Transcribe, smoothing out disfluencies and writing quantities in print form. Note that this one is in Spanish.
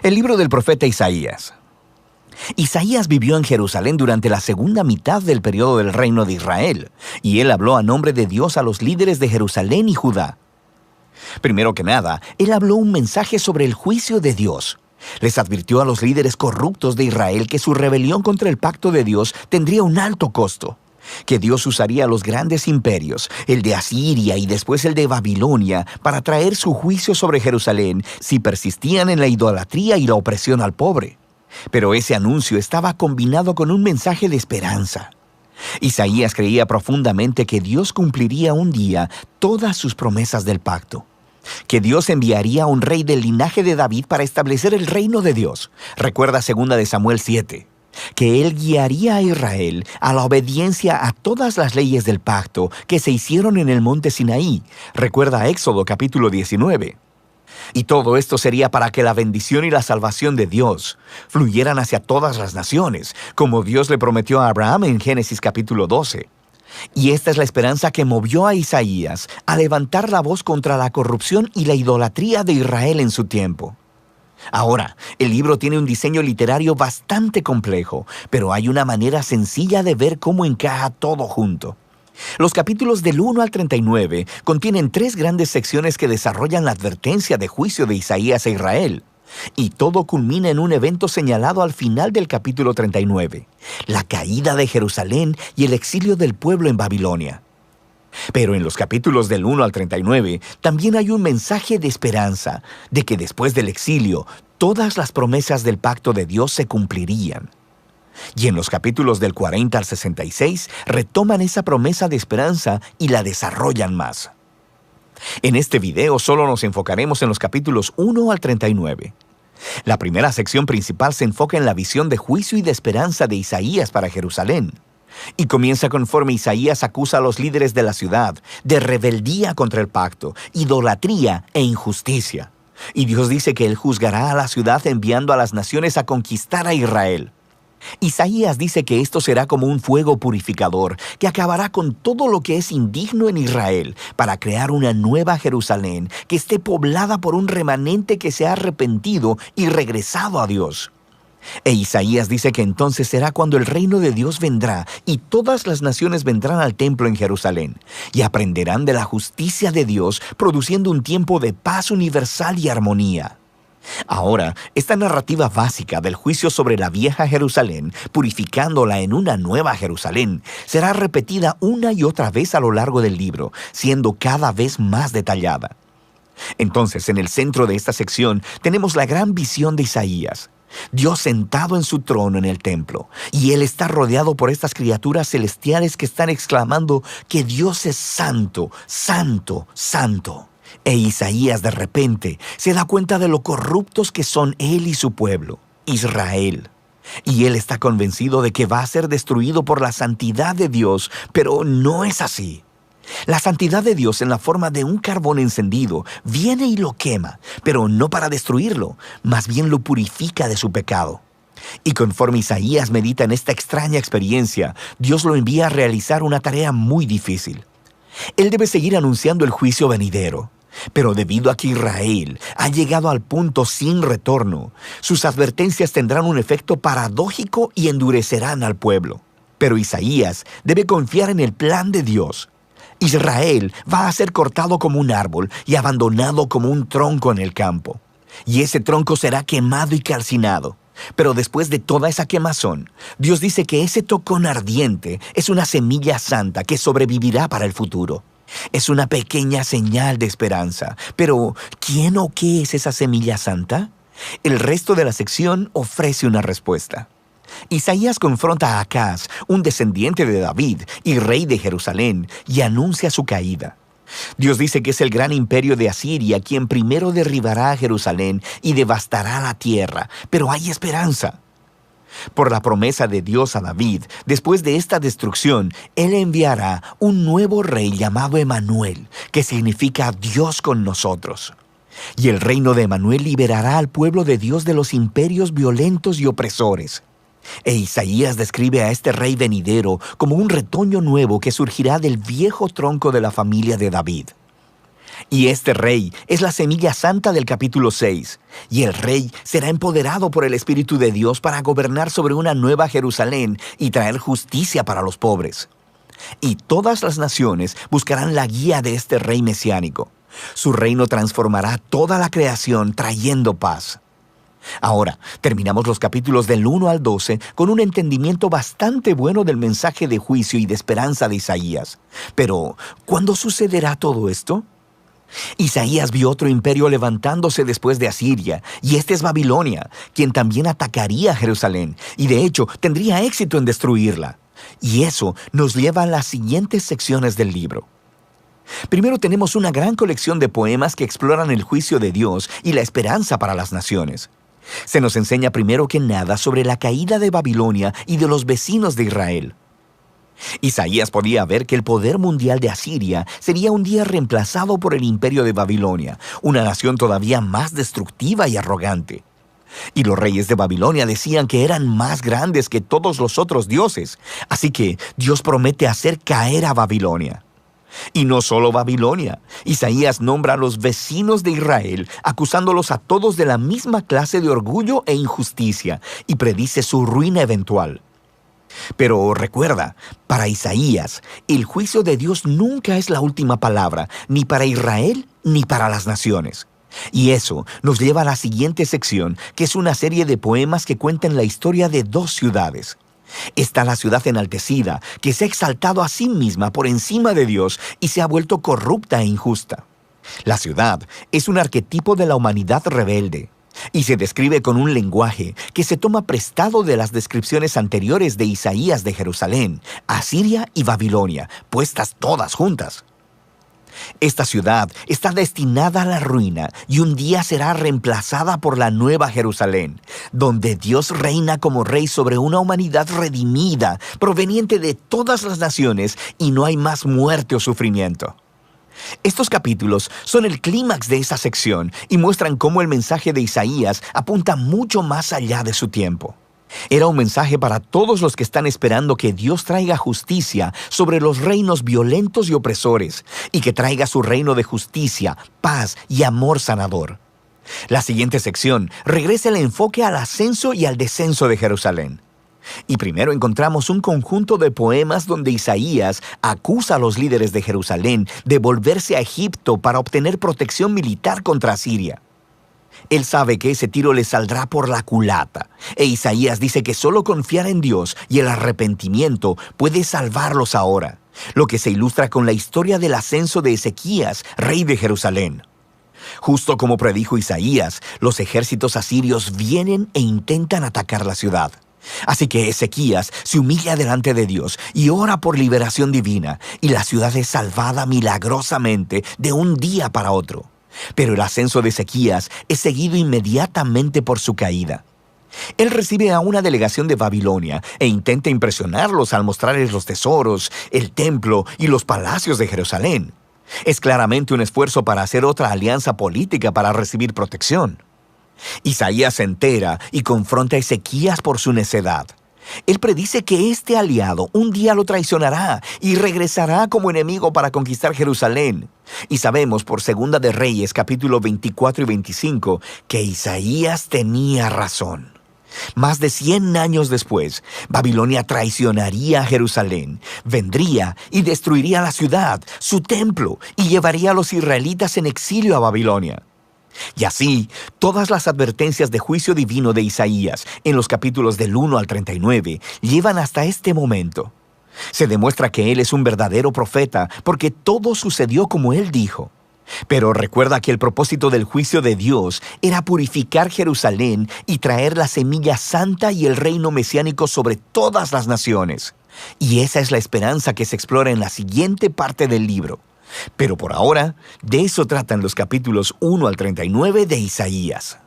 El libro del profeta Isaías. Isaías vivió en Jerusalén durante la segunda mitad del periodo del reino de Israel, y él habló a nombre de Dios a los líderes de Jerusalén y Judá. Primero que nada, él habló un mensaje sobre el juicio de Dios. Les advirtió a los líderes corruptos de Israel que su rebelión contra el pacto de Dios tendría un alto costo, que Dios usaría los grandes imperios, el de Asiria y después el de Babilonia, para traer su juicio sobre Jerusalén si persistían en la idolatría y la opresión al pobre. Pero ese anuncio estaba combinado con un mensaje de esperanza. Isaías creía profundamente que Dios cumpliría un día todas sus promesas del pacto, que Dios enviaría a un rey del linaje de David para establecer el reino de Dios. Recuerda 2 de Samuel 7. Que él guiaría a Israel a la obediencia a todas las leyes del pacto que se hicieron en el monte Sinaí. Recuerda Éxodo capítulo 19. Y todo esto sería para que la bendición y la salvación de Dios fluyeran hacia todas las naciones, como Dios le prometió a Abraham en Génesis capítulo 12. Y esta es la esperanza que movió a Isaías a levantar la voz contra la corrupción y la idolatría de Israel en su tiempo. Ahora, el libro tiene un diseño literario bastante complejo, pero hay una manera sencilla de ver cómo encaja todo junto. Los capítulos del 1 al 39 contienen 3 grandes secciones que desarrollan la advertencia de juicio de Isaías a Israel. Y todo culmina en un evento señalado al final del capítulo 39, la caída de Jerusalén y el exilio del pueblo en Babilonia. Pero en los capítulos del 1 al 39 también hay un mensaje de esperanza, de que después del exilio, todas las promesas del pacto de Dios se cumplirían. Y en los capítulos del 40 al 66 retoman esa promesa de esperanza y la desarrollan más. En este video solo nos enfocaremos en los capítulos 1 al 39. La primera sección principal se enfoca en la visión de juicio y de esperanza de Isaías para Jerusalén. Y comienza conforme Isaías acusa a los líderes de la ciudad de rebeldía contra el pacto, idolatría e injusticia. Y Dios dice que Él juzgará a la ciudad enviando a las naciones a conquistar a Israel. Isaías dice que esto será como un fuego purificador que acabará con todo lo que es indigno en Israel para crear una nueva Jerusalén que esté poblada por un remanente que se ha arrepentido y regresado a Dios. E Isaías dice que entonces será cuando el reino de Dios vendrá y todas las naciones vendrán al templo en Jerusalén y aprenderán de la justicia de Dios, produciendo un tiempo de paz universal y armonía. Ahora, esta narrativa básica del juicio sobre la vieja Jerusalén, purificándola en una nueva Jerusalén, será repetida una y otra vez a lo largo del libro, siendo cada vez más detallada. Entonces, en el centro de esta sección tenemos la gran visión de Isaías. Dios sentado en su trono en el templo, y Él está rodeado por estas criaturas celestiales que están exclamando que Dios es santo, santo, santo. E Isaías de repente se da cuenta de lo corruptos que son él y su pueblo, Israel. Y él está convencido de que va a ser destruido por la santidad de Dios, pero no es así. La santidad de Dios en la forma de un carbón encendido viene y lo quema, pero no para destruirlo, más bien lo purifica de su pecado. Y conforme Isaías medita en esta extraña experiencia, Dios lo envía a realizar una tarea muy difícil. Él debe seguir anunciando el juicio venidero. Pero debido a que Israel ha llegado al punto sin retorno, sus advertencias tendrán un efecto paradójico y endurecerán al pueblo. Pero Isaías debe confiar en el plan de Dios. Israel va a ser cortado como un árbol y abandonado como un tronco en el campo. Y ese tronco será quemado y calcinado. Pero después de toda esa quemazón, Dios dice que ese tocón ardiente es una semilla santa que sobrevivirá para el futuro. Es una pequeña señal de esperanza. Pero, ¿quién o qué es esa semilla santa? El resto de la sección ofrece una respuesta. Isaías confronta a Acaz, un descendiente de David y rey de Jerusalén, y anuncia su caída. Dios dice que es el gran imperio de Asiria quien primero derribará a Jerusalén y devastará la tierra, pero hay esperanza. Por la promesa de Dios a David, después de esta destrucción, Él enviará un nuevo rey llamado Emanuel, que significa Dios con nosotros. Y el reino de Emanuel liberará al pueblo de Dios de los imperios violentos y opresores. E Isaías describe a este rey venidero como un retoño nuevo que surgirá del viejo tronco de la familia de David. Y este rey es la semilla santa del capítulo 6, y el rey será empoderado por el Espíritu de Dios para gobernar sobre una nueva Jerusalén y traer justicia para los pobres. Y todas las naciones buscarán la guía de este rey mesiánico. Su reino transformará toda la creación trayendo paz. Ahora, terminamos los capítulos del 1 al 12 con un entendimiento bastante bueno del mensaje de juicio y de esperanza de Isaías. Pero, ¿cuándo sucederá todo esto? Isaías vio otro imperio levantándose después de Asiria, y este es Babilonia, quien también atacaría a Jerusalén, y de hecho tendría éxito en destruirla. Y eso nos lleva a las siguientes secciones del libro. Primero tenemos una gran colección de poemas que exploran el juicio de Dios y la esperanza para las naciones. Se nos enseña primero que nada sobre la caída de Babilonia y de los vecinos de Israel. Isaías podía ver que el poder mundial de Asiria sería un día reemplazado por el imperio de Babilonia, una nación todavía más destructiva y arrogante. Y los reyes de Babilonia decían que eran más grandes que todos los otros dioses, así que Dios promete hacer caer a Babilonia. Y no solo Babilonia, Isaías nombra a los vecinos de Israel, acusándolos a todos de la misma clase de orgullo e injusticia, y predice su ruina eventual. Pero recuerda, para Isaías, el juicio de Dios nunca es la última palabra, ni para Israel ni para las naciones. Y eso nos lleva a la siguiente sección, que es una serie de poemas que cuentan la historia de dos ciudades. Está la ciudad enaltecida, que se ha exaltado a sí misma por encima de Dios y se ha vuelto corrupta e injusta. La ciudad es un arquetipo de la humanidad rebelde, y se describe con un lenguaje que se toma prestado de las descripciones anteriores de Isaías de Jerusalén, Asiria y Babilonia, puestas todas juntas. Esta ciudad está destinada a la ruina y un día será reemplazada por la nueva Jerusalén, donde Dios reina como rey sobre una humanidad redimida, proveniente de todas las naciones, y no hay más muerte o sufrimiento. Estos capítulos son el clímax de esa sección y muestran cómo el mensaje de Isaías apunta mucho más allá de su tiempo. Era un mensaje para todos los que están esperando que Dios traiga justicia sobre los reinos violentos y opresores, y que traiga su reino de justicia, paz y amor sanador. La siguiente sección regresa el enfoque al ascenso y al descenso de Jerusalén. Y primero encontramos un conjunto de poemas donde Isaías acusa a los líderes de Jerusalén de volverse a Egipto para obtener protección militar contra Asiria. Él sabe que ese tiro le saldrá por la culata, e Isaías dice que solo confiar en Dios y el arrepentimiento puede salvarlos ahora, lo que se ilustra con la historia del ascenso de Ezequías, rey de Jerusalén. Justo como predijo Isaías, los ejércitos asirios vienen e intentan atacar la ciudad. Así que Ezequías se humilla delante de Dios y ora por liberación divina, y la ciudad es salvada milagrosamente de un día para otro. Pero el ascenso de Ezequías es seguido inmediatamente por su caída. Él recibe a una delegación de Babilonia e intenta impresionarlos al mostrarles los tesoros, el templo y los palacios de Jerusalén. Es claramente un esfuerzo para hacer otra alianza política para recibir protección. Isaías se entera y confronta a Ezequías por su necedad. Él predice que este aliado un día lo traicionará y regresará como enemigo para conquistar Jerusalén. Y sabemos por Segunda de Reyes, capítulo 24 y 25, que Isaías tenía razón. Más de 100 años después, Babilonia traicionaría a Jerusalén, vendría y destruiría la ciudad, su templo, y llevaría a los israelitas en exilio a Babilonia. Y así, todas las advertencias de juicio divino de Isaías, en los capítulos del 1 al 39, llevan hasta este momento. Se demuestra que él es un verdadero profeta, porque todo sucedió como él dijo. Pero recuerda que el propósito del juicio de Dios era purificar Jerusalén y traer la semilla santa y el reino mesiánico sobre todas las naciones. Y esa es la esperanza que se explora en la siguiente parte del libro. Pero por ahora, de eso tratan los capítulos 1 al 39 de Isaías.